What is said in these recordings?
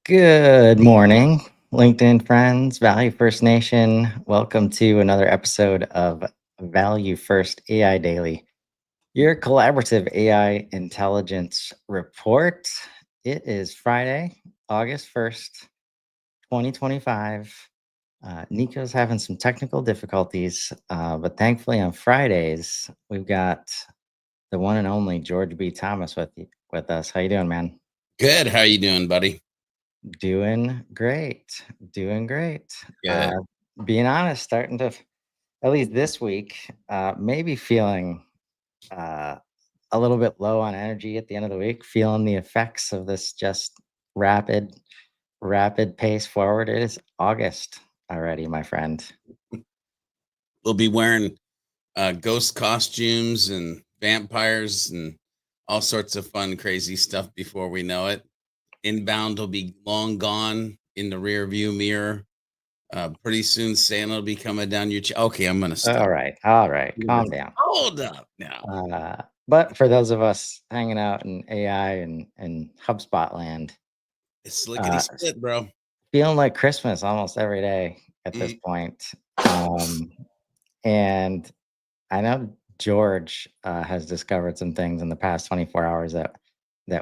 Good morning, LinkedIn friends, Value First Nation. Welcome to another episode of Value First AI Daily, your collaborative AI intelligence report. It is Friday, August 1st, 2025. Nico's having some technical difficulties, but thankfully on Fridays, we've got the one and only George B. Thomas with us. How you doing, man? Good. How you doing, buddy? Doing great. Doing great. Good. Being honest, starting to, at least this week, maybe feeling uh, a little bit low on energy at the end of the week, feeling the effects of this just rapid, rapid pace forward. It is August already, my friend. We'll be wearing ghost costumes and vampires and all sorts of fun, crazy stuff before we know it. Inbound will be long gone in the rear view mirror. Pretty soon, Santa will be coming down your Okay, I'm gonna stop. All right, calm down. Hold up now. But for those of us hanging out in AI and HubSpot land, It's lickety split, bro. feeling like Christmas almost every day at this point. And I know George has discovered some things in the past 24 hours that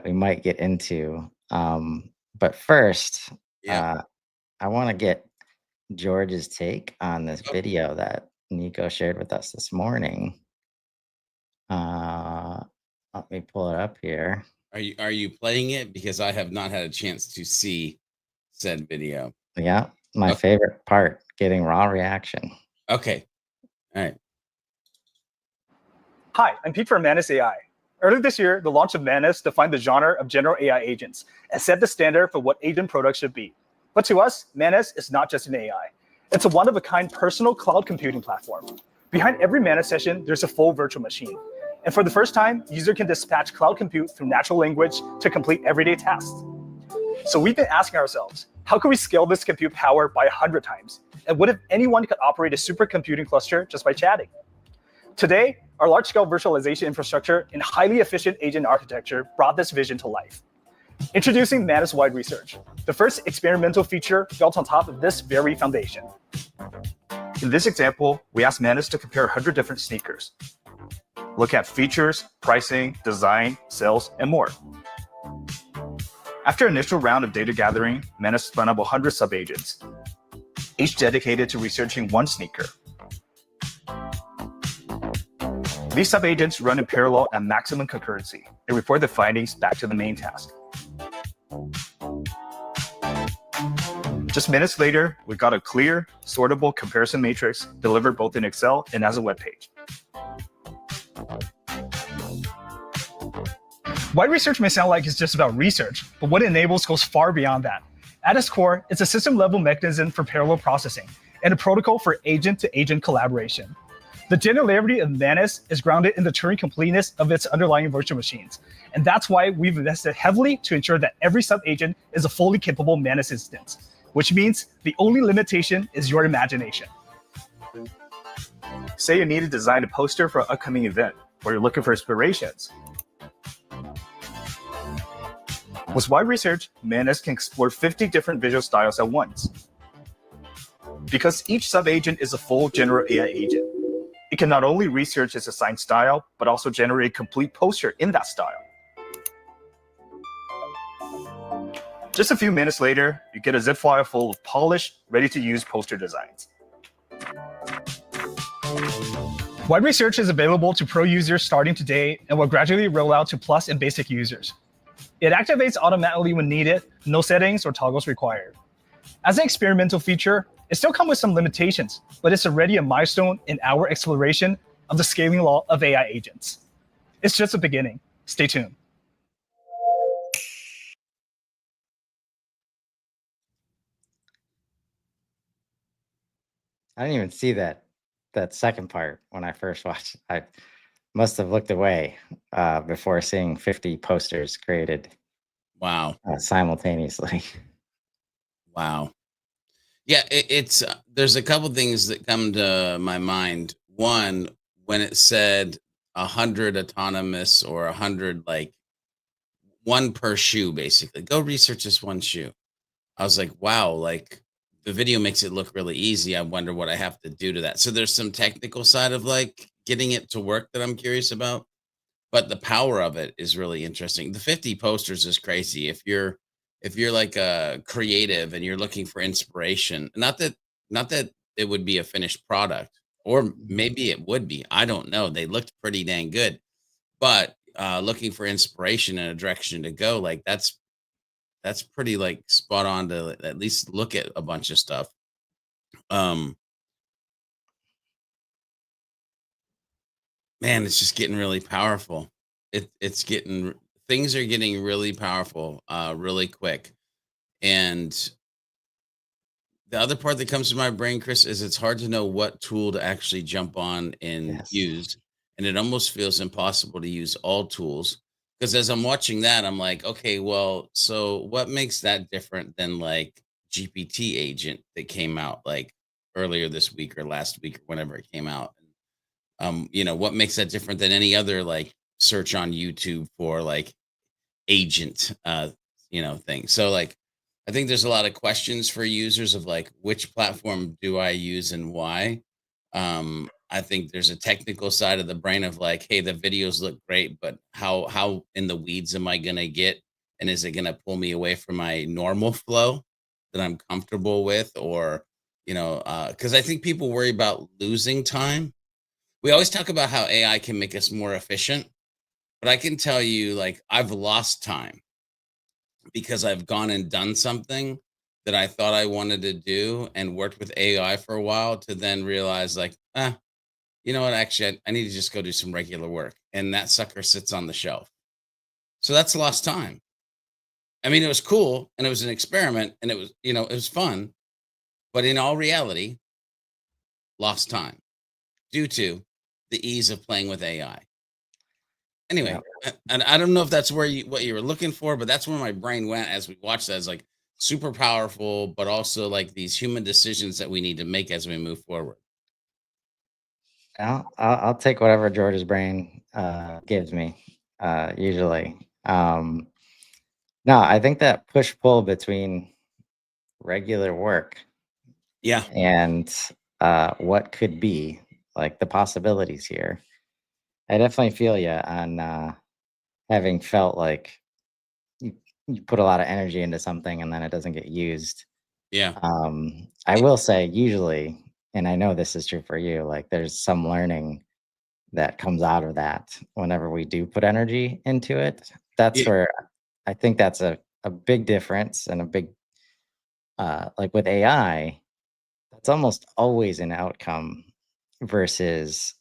we might get into. But first, Yeah. I want to get George's take on this video that Nico shared with us this morning. Let me pull it up here. Are you playing it? Because I have not had a chance to see said video. Yeah, my favorite part, getting raw reaction. Okay. All right. Hi, I'm Pete from Manus AI. Earlier this year, the launch of Manus defined the genre of general AI agents and set the standard for what agent products should be. But to us, Manus is not just an AI. It's a one-of-a-kind personal cloud computing platform. Behind every Manus session, there's a full virtual machine. And for the first time, user can dispatch cloud compute through natural language to complete everyday tasks. So we've been asking ourselves, how can we scale this compute power by 100 times? And what if anyone could operate a supercomputing cluster just by chatting? Today, our large-scale virtualization infrastructure and highly efficient agent architecture brought this vision to life. Introducing Manus-wide research, the first experimental feature built on top of this very foundation. In this example, we asked Manus to compare 100 different sneakers. Look at features, pricing, design, sales, and more. After an initial round of data gathering, Manus spun up 100 sub-agents, each dedicated to researching one sneaker. These sub-agents run in parallel at maximum concurrency and report the findings back to the main task. Just minutes later, we got a clear, sortable comparison matrix delivered both in Excel and as a web page. Wide research may sound like it's just about research, but what it enables goes far beyond that. At its core, it's a system-level mechanism for parallel processing and a protocol for agent-to-agent collaboration. The generality of Manus is grounded in the Turing completeness of its underlying virtual machines. And that's why we've invested heavily to ensure that every sub-agent is a fully capable Manus instance, which means the only limitation is your imagination. Say you need to design a poster for an upcoming event, or you're looking for inspirations. With wide research, Manus can explore 50 different visual styles at once. Because each sub-agent is a full general AI agent, it can not only research its assigned style, but also generate a complete poster in that style. Just a few minutes later, you get a zip file full of polished, ready-to-use poster designs. Wide research is available to pro users starting today and will gradually roll out to plus and basic users. It activates automatically when needed, no settings or toggles required. As an experimental feature, it still comes with some limitations, but it's already a milestone in our exploration of the scaling law of AI agents. It's just a beginning. Stay tuned. I didn't even see that second part when I first watched. I must have looked away before seeing 50 posters created. Wow. Simultaneously. Wow. Yeah, it's there's a couple things that come to my mind. One, when it said 100 autonomous or 100, like one per shoe, basically. Go research this one shoe. I was like, wow, like the video makes it look really easy. I wonder what I have to do to that. So there's some technical side of like getting it to work that I'm curious about, but the power of it is really interesting. The 50 posters is crazy. If you're like a creative and you're looking for inspiration, not that it would be a finished product, or maybe it would be. I don't know. They looked pretty dang good, but looking for inspiration and a direction to go, like that's pretty like spot on to at least look at a bunch of stuff. Um, Man, it's just getting really powerful. It's getting things are getting really powerful, really quick. And the other part that comes to my brain, Chris, is it's hard to know what tool to actually jump on and Yes. use. And it almost feels impossible to use all tools. Because as I'm watching that, I'm like, okay, well, so what makes that different than like GPT agent that came out like earlier this week or last week or whenever it came out? What makes that different than any other like search on YouTube for like agent thing. So like I think there's a lot of questions for users of like which platform do I use and why. I think there's a technical side of the brain of like, hey, the videos look great, but how in the weeds am I gonna get? And is it gonna pull me away from my normal flow that I'm comfortable with? Or, because I think people worry about losing time. We always talk about how AI can make us more efficient, but I can tell you, like, I've lost time because I've gone and done something that I thought I wanted to do and worked with AI for a while to then realize, like, you know what? Actually, I need to just go do some regular work. And that sucker sits on the shelf. So that's lost time. I mean, it was cool and it was an experiment and it was fun. But in all reality, lost time due to the ease of playing with AI. Yeah. Anyway, and I don't know if that's what you were looking for, but that's where my brain went as we watched that. It's like super powerful, but also like these human decisions that we need to make as we move forward. I'll take whatever George's brain gives me. Usually, no, I think that push pull between regular work Yeah, and what could be, like the possibilities here. I definitely feel you on having felt like you, you put a lot of energy into something and then it doesn't get used. yeah, I will say, usually, and I know this is true for you, like there's some learning that comes out of that whenever we do put energy into it. That's yeah, where I think that's a big difference and a big, like with AI, that's almost always an outcome versus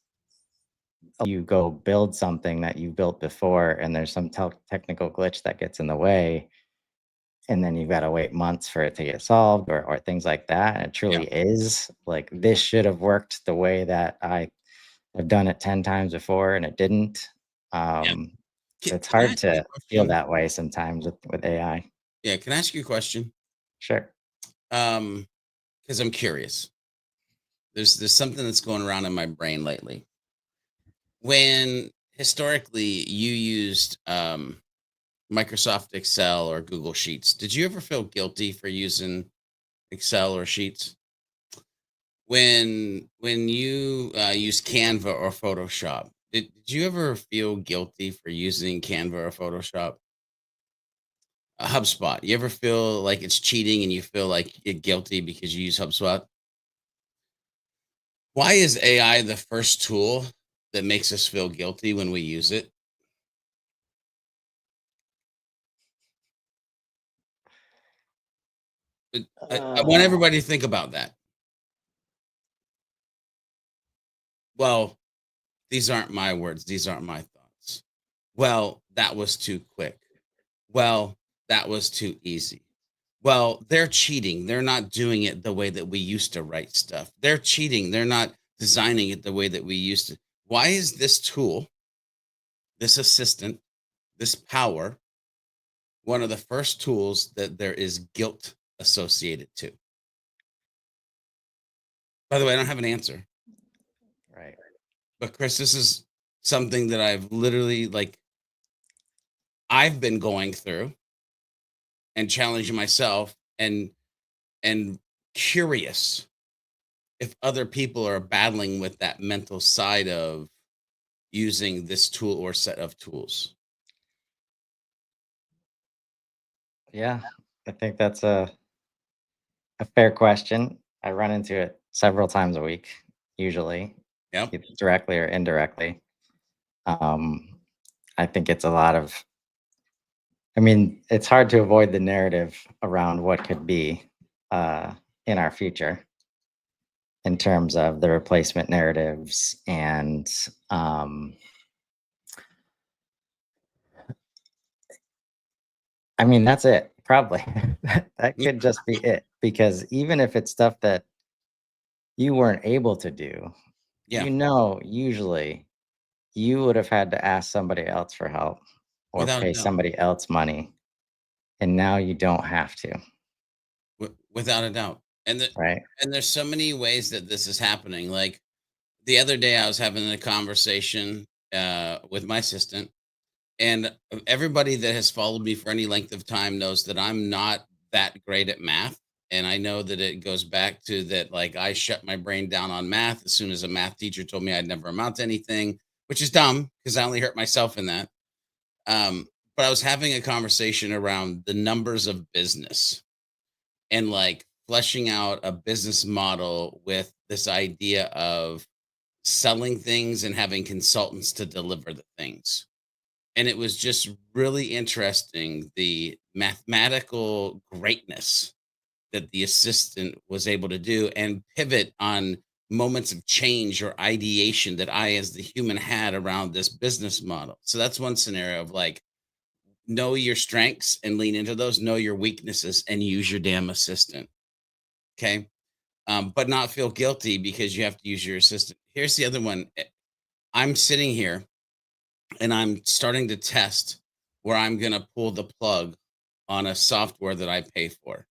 you go build something that you built before and there's some technical glitch that gets in the way. And then you've got to wait months for it to get solved or things like that. And it yeah, truly is like this should have worked the way that I've done it 10 times before and it didn't. yeah. Um, it's Can I hard ask you to a feel question? that way sometimes with AI. Yeah, can I ask you a question? Sure. Because I'm curious. There's something that's going around in my brain lately. When historically you used Microsoft Excel or Google Sheets, did you ever feel guilty for using Excel or Sheets? When you use Canva or Photoshop, did you ever feel guilty for using Canva or Photoshop? HubSpot, you ever feel like it's cheating and you feel like you're guilty because you use HubSpot? Why is AI the first tool that makes us feel guilty when we use it? I want Uh, everybody to think about that. Well, these aren't my words. These aren't my thoughts. Well, that was too quick. Well, that was too easy. Well, they're cheating. They're not doing it the way that we used to write stuff. They're cheating. They're not designing it the way that we used to. Why is this tool, this assistant, this power, one of the first tools that there is guilt associated to? By the way, I don't have an answer, right. but Chris, this is something that I've literally like I've been going through and challenging myself and and curious if other people are battling with that mental side of using this tool or set of tools. Yeah, I think that's a fair question. I run into it several times a week, usually, Yep. either directly or indirectly. Um, I think it's a lot of, I mean, it's hard to avoid the narrative around what could be uh, in our future in terms of the replacement narratives. And I mean, that's it, probably. That Yeah. could just be it. Because even if it's stuff that you weren't able to do, Yeah. usually you would have had to ask somebody else for help or Without a pay doubt. somebody else money. And now you don't have to, Without a doubt. right? And there's so many ways that this is happening. Like the other day, I was having a conversation with my assistant, and everybody that has followed me for any length of time knows that I'm not that great at math. And I know that it goes back to that, like, I shut my brain down on math as soon as a math teacher told me I'd never amount to anything, which is dumb because I only hurt myself in that. But I was having a conversation around the numbers of business and like fleshing out a business model with this idea of selling things and having consultants to deliver the things. And it was just really interesting the mathematical greatness that the assistant was able to do and pivot on moments of change or ideation that I, as the human, had around this business model. So that's one scenario of like, know your strengths and lean into those, know your weaknesses and use your damn assistant. Okay. But not feel guilty because you have to use your assistant. Here's the other one. I'm sitting here and I'm starting to test where I'm going to pull the plug on a software that I pay for.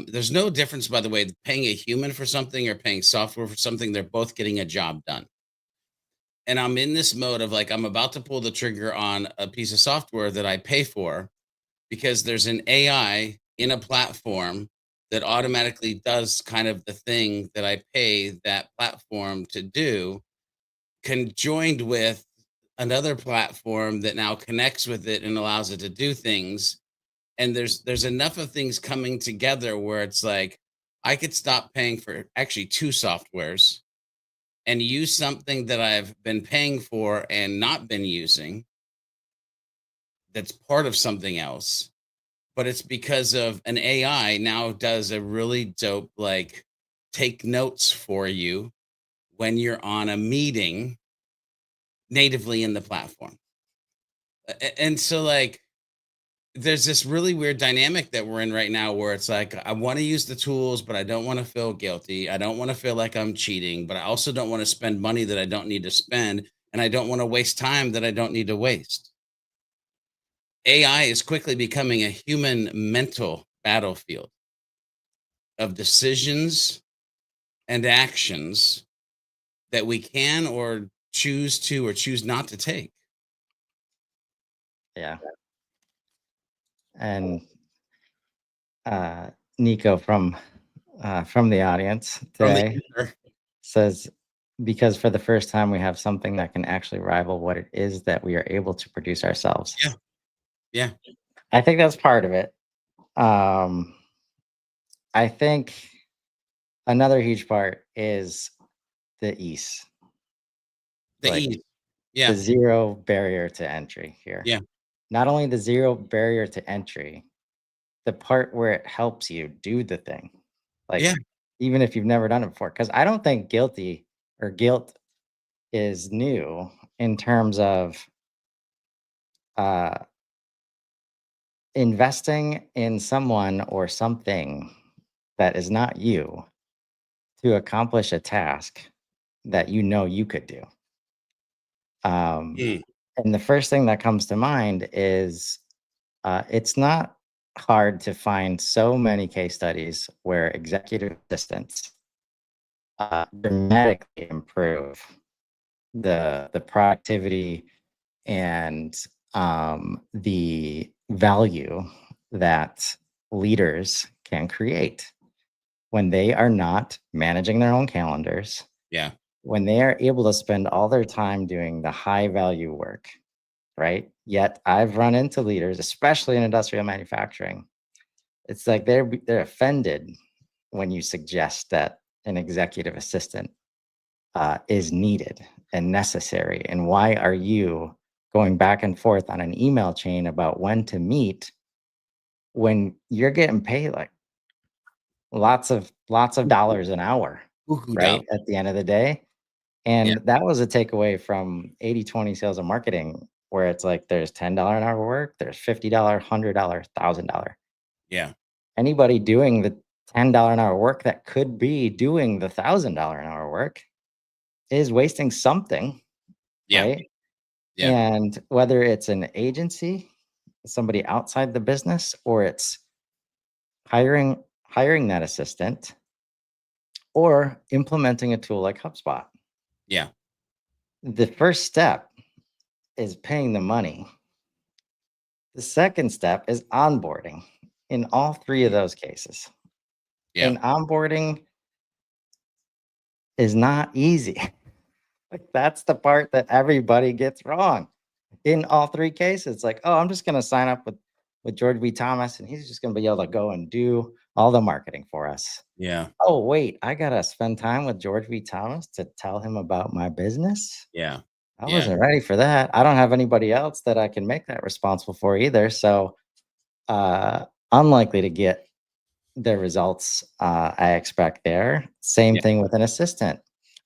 There's no difference, by the way, paying a human for something or paying software for something. They're both getting a job done. And I'm in this mode of like, I'm about to pull the trigger on a piece of software that I pay for because there's an AI in a platform that automatically does kind of the thing that I pay that platform to do, conjoined with another platform that now connects with it and allows it to do things. And there's enough of things coming together where it's like I could stop paying for actually two softwares and use something that I've been paying for and not been using that's part of something else, but it's because of an AI now does a really dope, like, take notes for you when you're on a meeting natively in the platform. And so, like, there's this really weird dynamic that we're in right now where it's like, I want to use the tools, but I don't want to feel guilty. I don't want to feel like I'm cheating, but I also don't want to spend money that I don't need to spend. And I don't want to waste time that I don't need to waste. AI is quickly becoming a human mental battlefield of decisions and actions that we can or choose to or choose not to take. Yeah. And uh, Nico from the audience From the today ether. says, because for the first time we have something that can actually rival what it is that we are able to produce ourselves. Yeah. Yeah. I think that's part of it. I think another huge part is the ease, The like ease. the Yeah. zero barrier to entry here. Yeah. Not only the zero barrier to entry, the part where it helps you do the thing. Like, Yeah. even if you've never done it before, because I don't think guilty or guilt is new in terms of uh, investing in someone or something that is not you to accomplish a task that you know you could do. Mm. And the first thing that comes to mind is it's not hard to find so many case studies where executive assistants dramatically improve the productivity and the value that leaders can create when they are not managing their own calendars, Yeah. when they are able to spend all their time doing the high value work, right? Yet I've run into leaders, especially in industrial manufacturing. It's like they're offended when you suggest that an executive assistant is needed and necessary. And why are you going back and forth on an email chain about when to meet when you're getting paid like lots of dollars an hour, Woohoo right? dollars. At the end of the day. Yeah. And that was a takeaway from 80/20 sales and marketing, where it's like there's $10 an hour work, there's $50, $100, $1,000. Yeah. Anybody doing the $10 an hour work that could be doing the $1,000 an hour work is wasting something, Yeah. right? Yeah. And whether it's an agency, somebody outside the business, or it's hiring that assistant or implementing a tool like HubSpot. Yeah. The first step is paying the money. The second step is onboarding in all three of those cases. Yeah. And onboarding is not easy. Like that's the part that everybody gets wrong in all three cases. Like, oh, I'm just going to sign up with George B. Thomas and he's just going to be able to go and do all the marketing for us. Yeah. Oh, wait, I got to spend time with George B. Thomas to tell him about my business. Yeah. I Yeah. wasn't ready for that. I don't have anybody else that I can make that responsible for either. So unlikely to get the results I expect there. Same Yeah. thing with an assistant.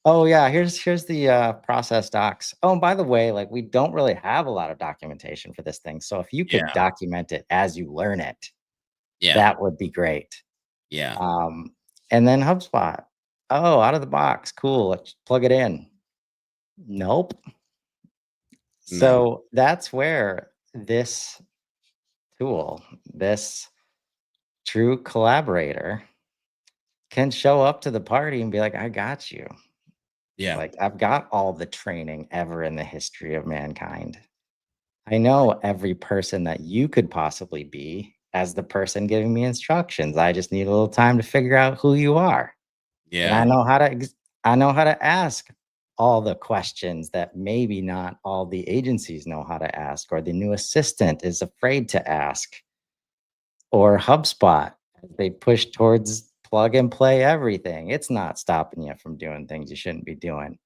Oh yeah, here's the process docs. Oh, and by the way, like we don't really have a lot of documentation for this thing. So if you could Yeah. document it as you learn it, Yeah. that would be great. Yeah. And then HubSpot. Oh, out of the box. Cool. Let's plug it in. Nope. No. So that's where this tool, this true collaborator, can show up to the party and be like, I got you. Yeah. Like, I've got all the training ever in the history of mankind. I know every person that you could possibly be as the person giving me instructions. I just need a little time to figure out who you are. And Yeah. I know how to ask all the questions that maybe not all the agencies know how to ask, or the new assistant is afraid to ask, or HubSpot. They push towards plug and play everything. It's not stopping you from doing things you shouldn't be doing.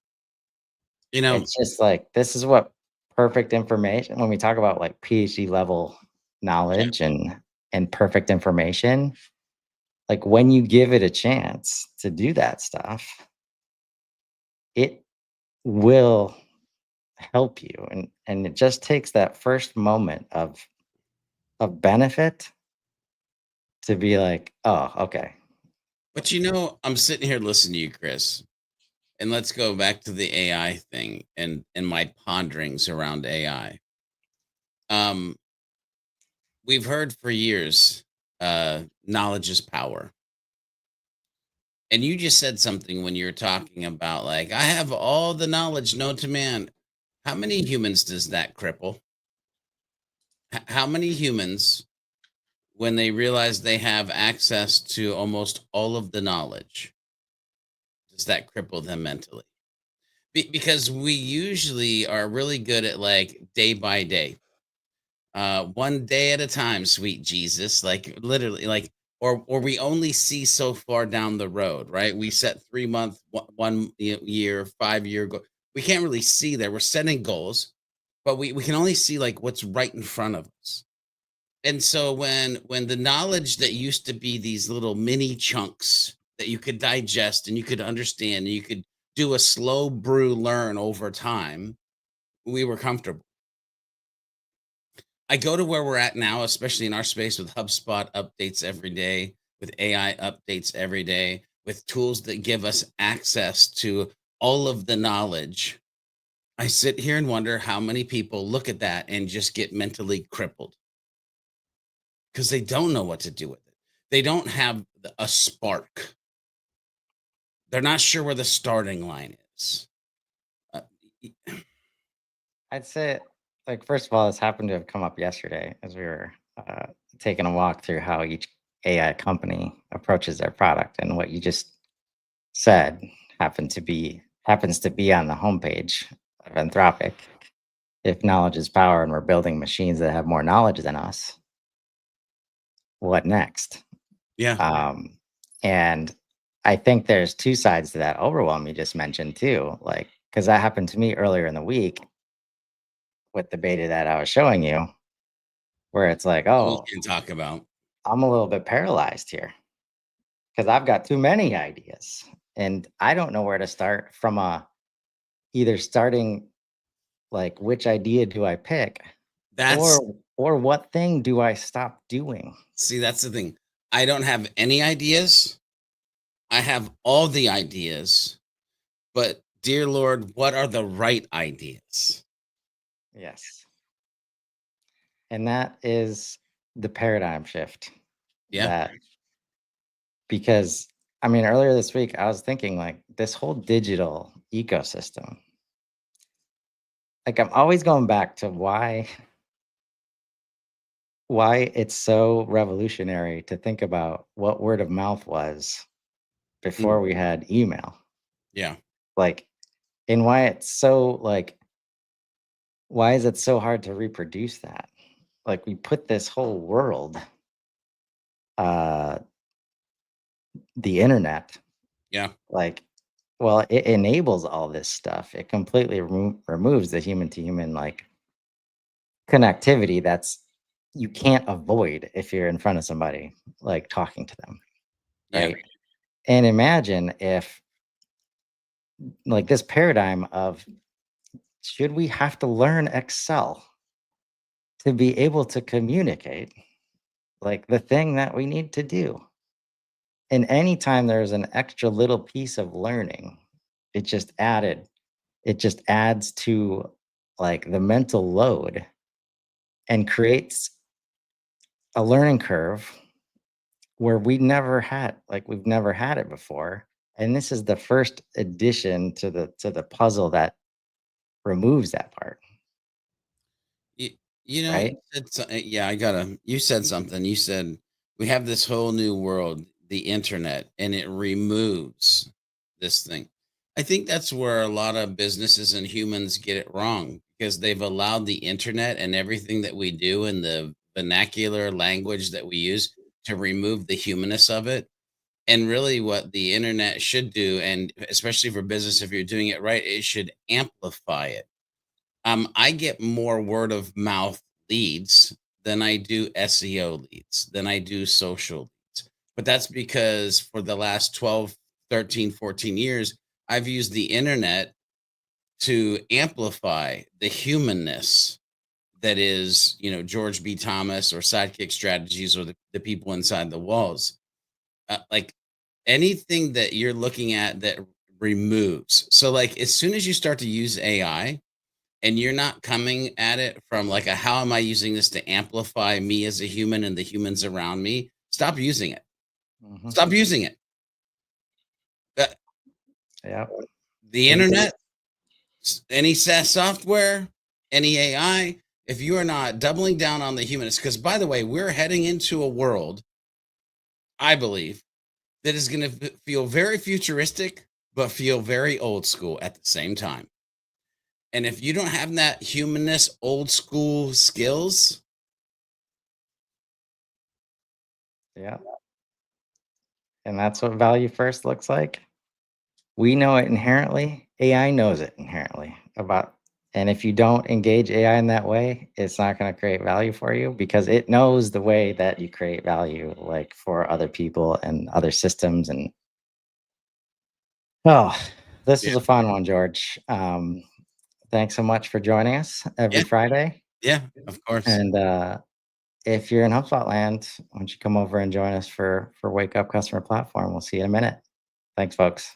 You know, It's just like this is what perfect information, when we talk about like PhD level knowledge and perfect information, like when you give it a chance to do that stuff, it will help you. And it just takes that first moment of benefit to be like, oh, okay. but I'm sitting here listening to you, Chris, and let's go back to the AI thing and my ponderings around AI. We've heard for years, knowledge is power. And you just said something when you were talking about like, I have all the knowledge known to man. How many humans does that cripple? How many humans, when they realize they have access to almost all of the knowledge, does that cripple them mentally? Because we usually are really good at like day by day, one day at a time, sweet Jesus, like literally, like, or we only see so far down the road, right? We set 3 month, one year, 5 year goal. We can't really see there. We're setting goals, but we can only see like what's right in front of us. And so when the knowledge that used to be these little mini chunks that you could digest and you could understand and you could do a slow brew learn over time, we were comfortable. I go to where we're at now, especially in our space with HubSpot updates every day, with AI updates every day, with tools that give us access to all of the knowledge. I sit here and wonder how many people look at that and just get mentally crippled because they don't know what to do with it. They don't have a spark. They're not sure where the starting line is. Uh, I'd say, like, first of all, this happened to have come up yesterday as we were taking a walk through how AI company approaches their product. And what you just said happens to be on the homepage of Anthropic. If knowledge is power and we're building machines that have more knowledge than us, what next? Yeah. And I think there's two sides to that overwhelm you just mentioned too. Like, because that happened to me earlier in the week with the beta that I was showing you, where it's like, We oh, can talk about. I'm a little bit paralyzed here because I've got too many ideas and I don't know where to start from either starting like which idea do I pick That's or what thing do I stop doing? see, that's the thing. I don't have any ideas. I have all the ideas, but dear Lord, what are the right ideas? Yes. And that is the paradigm shift. Yeah. That because I mean earlier this week I was thinking like this whole digital ecosystem. Like I'm always going back to why it's so revolutionary to think about what word of mouth was before we had email. Yeah. Like and why it's so like why is it so hard to reproduce that? Like we put this whole world uh the internet Yeah. like well it enables all this stuff. It completely removes the human to human like connectivity that's you can't avoid if you're in front of somebody like talking to them, Yeah. right? And imagine if like this paradigm of should we have to learn Excel to be able to communicate like the thing that we need to do. And anytime there's an extra little piece of learning, it just adds to like the mental load and creates a learning curve where we've never had it before. And this is the first addition to the puzzle that removes that part, You, you know, right? yeah, you said something. You said we have this whole new world, the internet, and it removes this thing. I think that's where a lot of businesses and humans get it wrong because they've allowed the internet and everything that we do in the vernacular language that we use to remove the humanness of it. And really, what the internet should do, and especially for business, if you're doing it right, it should amplify it. I get more word of mouth leads than I do SEO leads, than I do social leads. But that's because for the last 12, 13, 14 years, I've used the internet to amplify the humanness that is, George B. Thomas or Sidekick Strategies or the people inside the walls. Like anything that you're looking at that removes. So, like, as soon as you start to use AI, and you're not coming at it from like a how am I using this to amplify me as a human and the humans around me? Stop using it. Hmm. Stop using it. Uh, Yeah. the internet, any SaaS software, any AI, if you are not doubling down on the humanists, because by the way, we're heading into a world, I believe, that is going to feel very futuristic, but feel very old school at the same time. And if you don't have that humanist, old school skills, Yeah. And that's what value first looks like. We know it inherently. AI knows it inherently about, and if you don't engage AI in that way, it's not going to create value for you because it knows the way that you create value, like for other people and other systems. And oh, this yeah, was a fun one, George. Thanks so much for joining us every yeah, Friday. yeah, of course. And if you're in HubSpot land, why don't you come over and join us for Wake Up Customer Platform? We'll see you in a minute. Thanks, folks.